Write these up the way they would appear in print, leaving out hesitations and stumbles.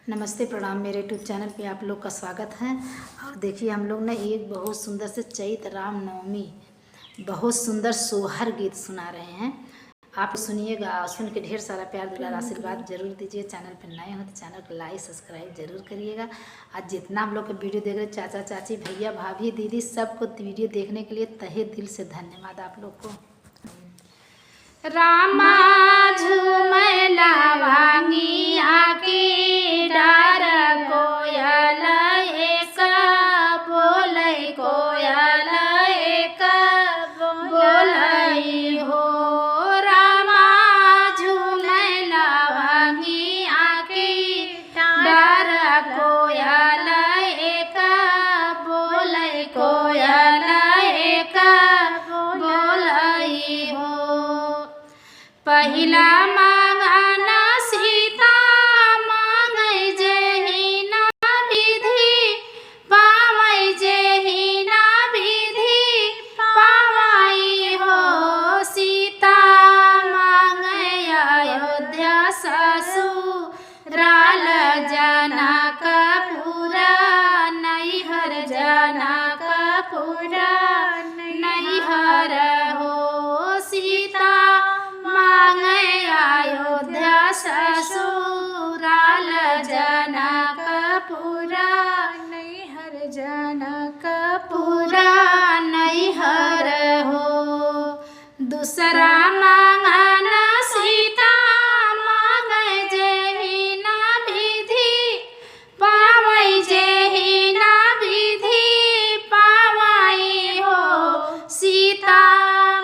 नमस्ते प्रणाम। मेरे यूट्यूब चैनल पे आप लोग का स्वागत है। और देखिए हम लोग ना एक बहुत सुंदर से चैत रामनवमी बहुत सुंदर सोहर गीत सुना रहे हैं। आप सुनिएगा और सुन के ढेर सारा प्यार दुलार आशीर्वाद जरूर दीजिए। चैनल पे नए हो तो चैनल को लाइक सब्सक्राइब जरूर करिएगा। आज जितना हम लोग का वीडियो देख रहे चाचा चाची भैया भाभी दीदी सबको वीडियो देखने के लिए तहे दिल से धन्यवाद आप लोग को। रामा झूमला वांगी आकी डार कोयल एक बोलै कोयल एक बोलै हो। रामा झूमला वांगी आकी डार कोयल एक बोलै कोयल एक बोलै हो। पहिला मांगना सीता मांगै जेहि ना विधि पावै जेहि ना विधि पावै हो। सीता मांगै अयोध्या ससुराल जनकपुर नैहर जनकपुर नैहर हो। सीता मांगै अयोध्या ससुराल जनकपुर नैहर जनकपुर नैहर हो। दूसरा मांगना सीता मांगै जेहि ना विधि पावै जेहि ना विधि पावै हो। सीता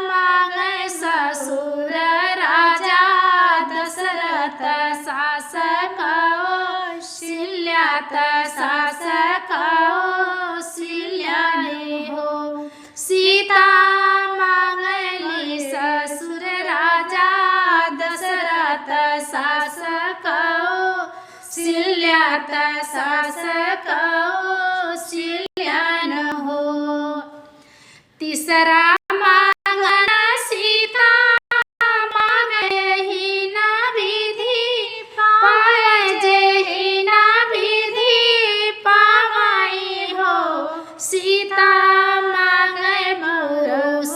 मांगै ससुर राजा दशरथ शासक कौशल्यात शासक कौशल्यानि हो। सीता मांगली ससुर राजा दशरथ शासक कौशल्यात शासक कौशल्यान हो। तीसरा मांगना सीता मांगहि ना विधि पावै जेहि ना विधि पावै हो। सीता मांगै पुरुष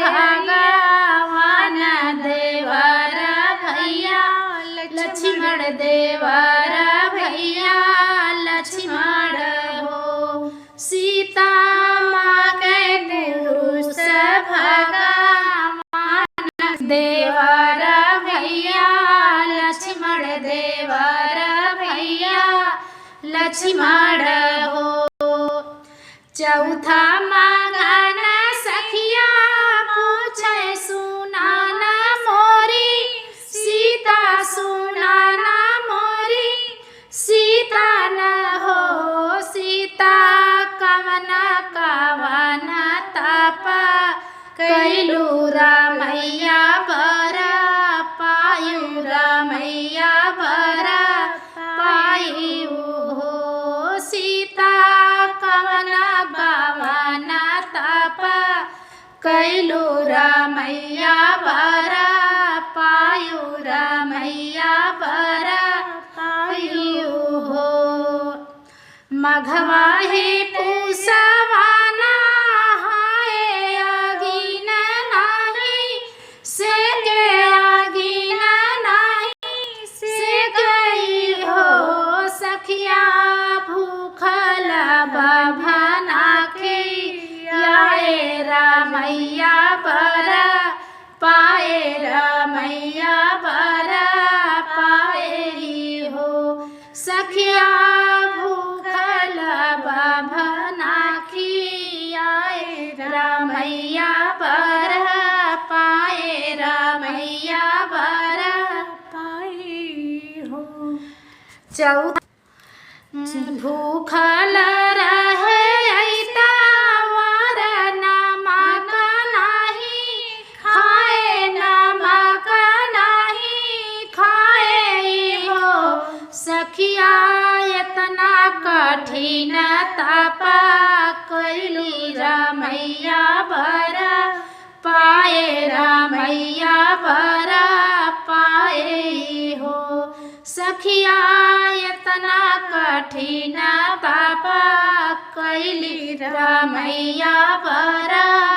भगवान देवर भैया लक्ष्मण देवर भैया लक्ष्मण हो। सीता मांगै पुरुष भगवान देवर भैया लक्ष्मण देवर भैया लक्ष्मण हो। चौथा मांगना सखिया पूछै सुनाना मोरी सीता सुनाना मोरी सीता न हो। सीता कवन कवन तप कैलू रामैया बर पायु रामैया बर पायु हो। सीता कवन कवन तप कैलू रामैया बर पायु रामैया बर पायु हो। मघवा हे पूसवाना हाय आगिन नाही से के आगिन नाही से गई हो। सखिया भूखल बभना खियाए रामैया बर पाए रामैया बर पाए हो। सखिया भूखल बभना खियाए रामैया बर पाए रामैया बर पाए हो। चौथा भूखल रहे ऐता वर नमक नाही खाए नमक नाही खाए हो। सखिया इतना कठिन तप कैली रामैया बर पाए रामैया बर पाए हो। सखिया इतना कठिन पाप कैली रमैया बरा